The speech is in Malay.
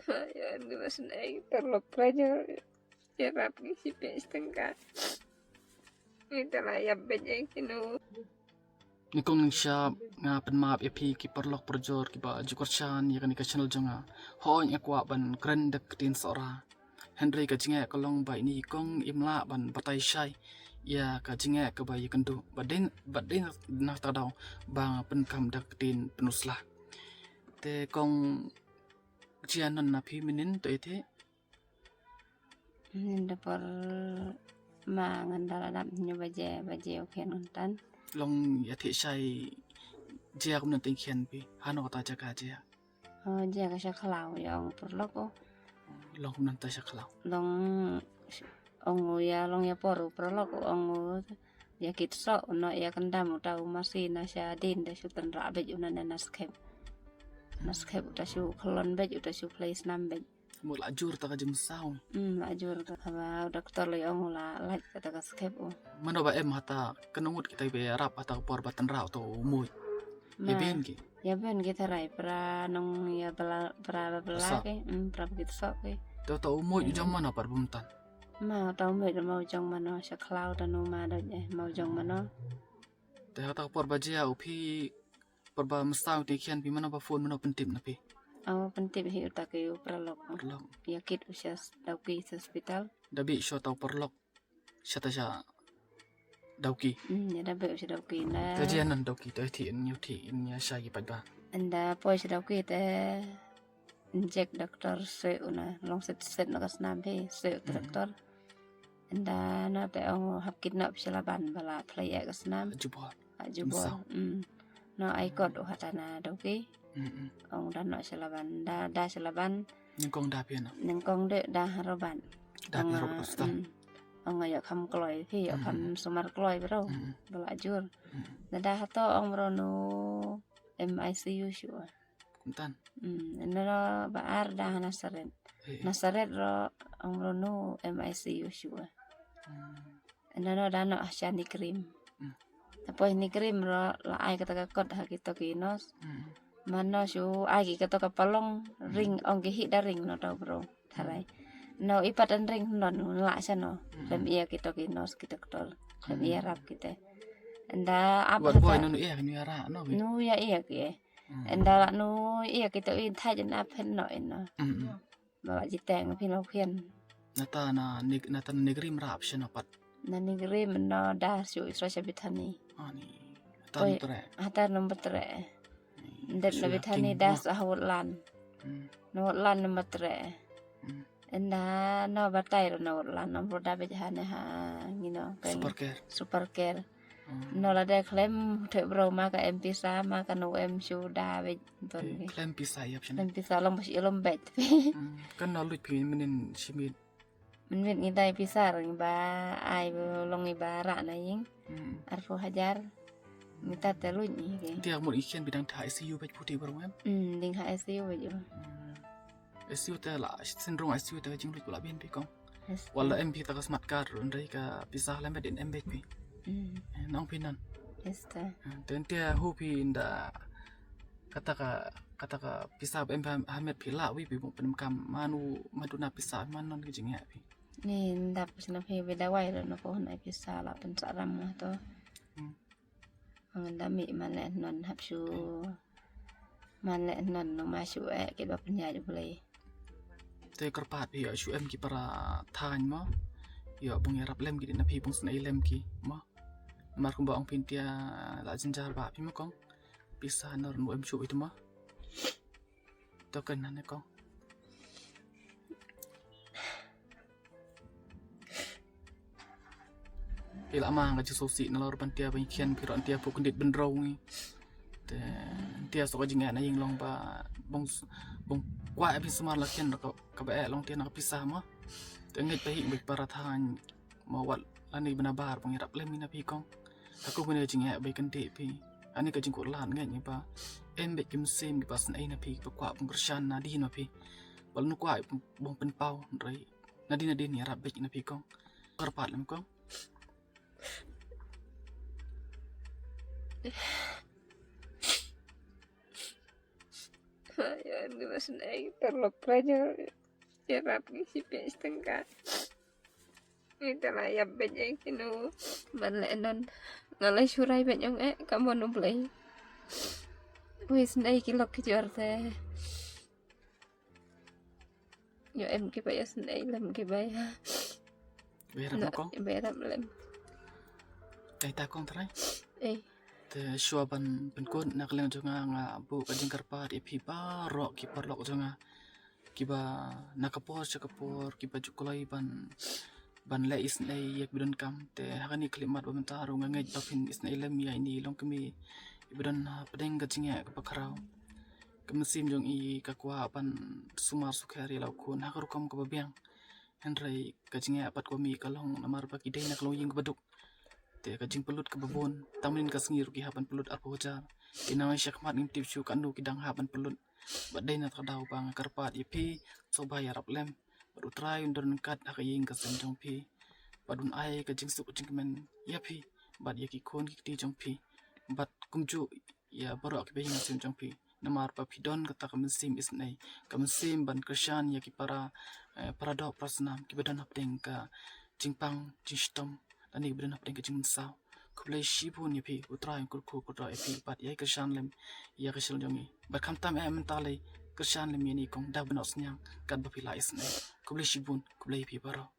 Ya, mas naik terlalu banyak ya rapi si setengah. Itulah ya banyak kinu. Ni kong siya nga penmaap ya pi ki perlok perjor ki ba jukorchan ya kan ka channel jonga ho nya kwa ban grandek tin sora Henry ka jinga kolong ba ini kong imla ban batai shai ya ka jinga ka ba yikendu baden na ta daw ba pen kam dak tin penuslah te kong jianan na pi minin to ite Ninda por mangan dalam nya baje oke nonton. long ya ti shai jia kum nan tin khian pi hano ta jaka jia Je ka siya kalau yang perlu ko long kum nan ta sha khalau long ongu ya long ya poru perlu ko ongu ya kitso no ya kendam utau masih nasya din da syutan rabe unan naskep uta syu kelon bej uta syu place nam bej mo la jur ta ka jim sao ajur ka ba doktor le ongu la kata ka skep o mano ba em hata kenungut kita be rap atau por batan rau to mui Ma, ben ki ya ben kita rai pra nong ya bela Sok. ke pra kitso ke to mui jong mana par bumtan ma tau me mau jong mano sya klau da no ma da mau jong mano te hata por ba jia upi por ba mstau ti khian pi mana ba phone mana pentim na pi au penting hi uta ke pralok perlok ya kit usya dauki hospital da bi sho tau perlok shata sha dauki ya da be usya dauki na te jian nan dauki te ti in nya sha gi pa ba anda po usya dauki te injek doktor se una long set na kasnam he se doktor anda na te ong hap kidnap silaban bala playa kasnam jubol ajubol no ai kot hatana dauki ong dan no silaban da silaban nhưng con đạp hiền à neng kong de da haraban đạp hiền rồi stan ong ya kham kloy phi ya kham sumar kloy bro belajur da hato ong rono MICU sure cũng tan no baar da nasaret ro ong rono MICU sure no da no asyani krim apa ini krim ro la ai kata kot ha kita kinos mana syu ai kata kapalong ring ong ki da ring no do bro tharai no ipatan ring non la sa no lem iya kita kinos kita doktor lem iya rap kita enda apa buat boy nunu iya kan yara no bi nu ya iya ki enda la nu iya kita in thai jen apen no eno bawa jiteng pino pian nata negeri merap sih napat nani krim no da syu isra bitani ani tan tere hatar nomor 3 ndet na bitani das ahutlan no nomor 3 enda no batai no no roda bejane ha super care no la de klem te bro ma ka MP sama ka no em suda be ton klem pisah ya klem pisa long basi lom bet kan no luit pi menin simit menit ngitai pisar ba ai long ibara na ying arfu hajar mita telu ni ke dia mau ikan bidang thai ICU bej putih baru em ding ha ICU be jo ICU te la sindrom ICU te jing luit pula bien pi kong wala MP ta ka smart card run dai ka pisah lem bedin em bej pi nong pinan esta dan dia hobi nda kata ka pisah em hamet pila wi pi mo penem manu maduna pisah manon ke jing ya pi ni ndap sina pe beda wai no ko na pisah la pen saram to ang dami male non hapsu male non no masuk ke ba punya je boleh te kerpat pi ya em ki para than mo ya bung ya rap lem ki na pi bung snai lem ki mo mar kum ba ong pin tia la jinjar ba pi mo kong pisah nor mo em chu itu mo to kan na kong ila ma nga sosi na lor pan tia ban khian pi ron tia pu kundit ben ro ngi te tia so jinga na ying long ba bong kwa bi smar la khian ka ba long tia na pisah mo te ngai pa hi bi para than mo wat ani bena bar bang rap lem na pi kong aku bena jinga ba kan te pi ani ka jing ko lan ngai ni ba em be kim sim bi pas na ina pi pa kwa bang kershan na di no pi bal nu kwa bong pen pau rai na di ni rap be na pi kong kerpat lem kong Ya di mas na terlok praja yarap gi si pies tengka itala yab bejeng kinu banlenon ngalai surai benyong kamu nublay wis na kilok kijarte yo em ki bayas na lem ki baya Behra mo ko. beram lem Kay takong try. eh Te shua ban kun nak leng jonga nga bu ka jingkar pa di pi ba ro ki parlok jonga. Kiba nakapor sakapor kiba jukulai ban le is nei yak bidon kam te hakani klimat ba mentaru nga ngai tafin is nei lem ya ini long kami ibidon pedeng ka jinga ka pakarau. Kemesim jong i kakwa pan sumar sukhari lau kun hakaru kam ka babiang. Henry ka jinga apat ko mi kalong namar pa kidai nak loying ka baduk. Te kajing pelut ke babon tamin ka sengir ki hapan pelut arpo hojar inawai syakmat ngim tip syu kanu kidang hapan pelut badai na kadau bang karpat ipi so bayar rap lem badu trai undon kat akaying ka sen jong pi badun ai kajing su kajing men ya pi bad ya ki kon ki ti jong pi bad kumju ya baru ak baying sen jong pi namar pa pidon kata kamesim isnai kamesim ban krisyan ya ki para dok prasnam ki badan hapdeng ka jingpang jingstom dan ini benar apa yang kecil sao. Kublai shibun ya pi utra yang kurku kudra ya pi bat ya kersan lem ya kersan jongi. Berkam tam mentalai kersan lem ini kong dah benar senyang kad bapila isne. Kublai shibun kublai pi baro.